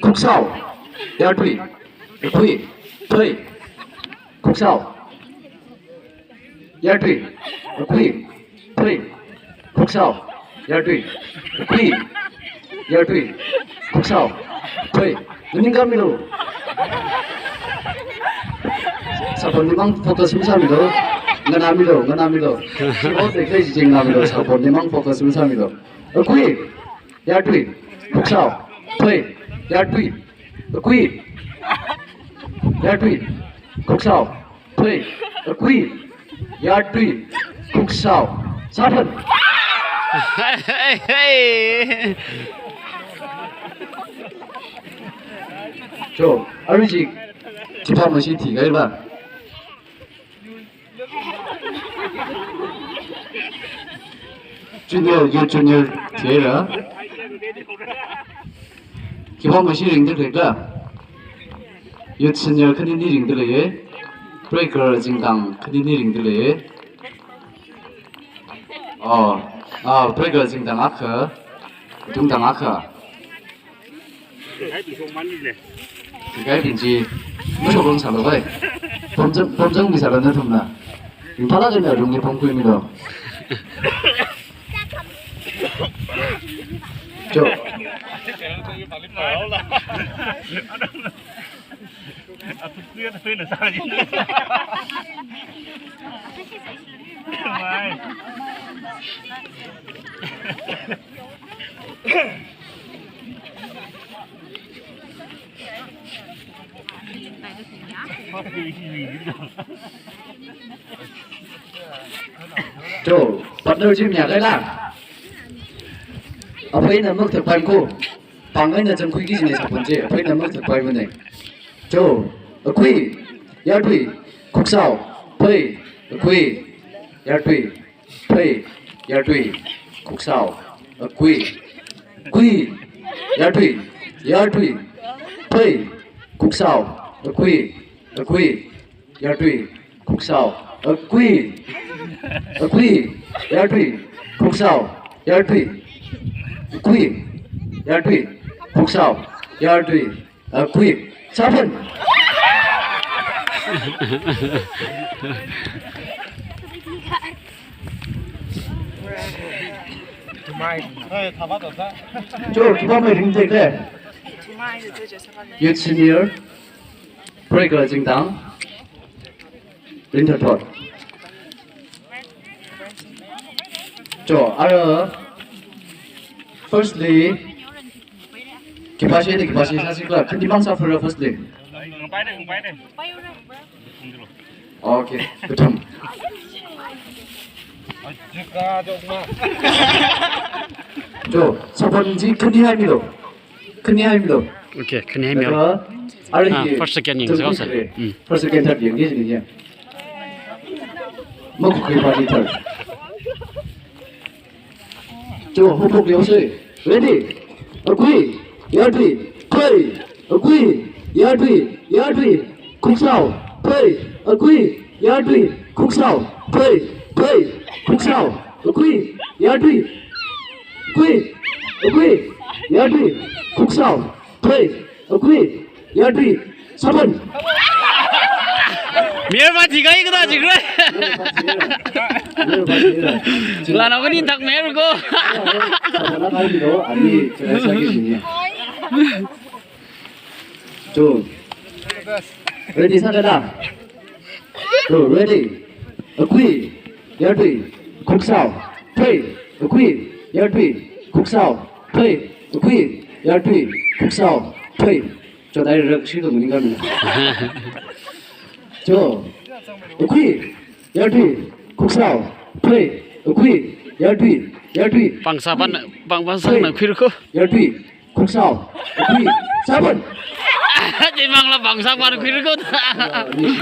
국사오 열두이 구이 토이 국사오 열두이 구이 토이 국사오 열두이 구이 열두이 국사오 토이 눈인감미로 사본님ang fokus musamido nganamido sibote kaisi jingnamido sa본님ang fokus musamido kui yardui kuksao toi yardui kui yardui kuksao toi kui yardui kuksao 사번 저 아르지 기파머신 티가 일반 junior tiara 기파머신 링들 될까 youth senior 큰이니 링들에 breaker 징당 큰이니 링들에 breaker 징당 아크 중당 아크 cái tiền gì mới không sao được vậy phong trấn bị sao nữa không nào mình phát cái nào dùng như phong quy mình đâu chỗ chỗ bắt đầu chim nhạc cái là ở phía nam mức thực hành cô bằng ấy là chân quy cái gì này sắp vấn chế ở phía nam mức thực hành vấn này chỗ ở quy yar quy khúc sao quy quy yar quy yar quy khúc sao ở quy quy yar quy khúc sao ở quy yar quy khúc sao ở quy yar quy khúc sao yar quy khúc sao yar quy 4번 저 기범의 링제게 youth senior breaker 징당 린터톳 저 알아 firstly 기파시 사실과 큰 디방사 풀어 firstly 오케이 그럼 저 첫번째 큰이하입니다. 오케이, 큰이하입니다. first scanning juga sih. first scan tadi yang dia sini mau ke party tadi. 저 호흡 요새 ready agree yardi play agree yardi 국사오 play agree yardi 국사오 play 국사오 agree yardi agree yardi 국사오 play agree yardi 4번 Mer tiga ikut aja gue. Lana ko nintak mer ko. 저 ready 사자다. 저 ready agree yardi 국사오 play agree yardi 국사오 play agree yardi 국사오 play 저 나이를 실도 눈인가 저 agree yardi 국사오 play agree yardi Bangsa nak kiriku. yardi 국사오 agree 4번 Jadi mangla bangsa pan kiriku. ini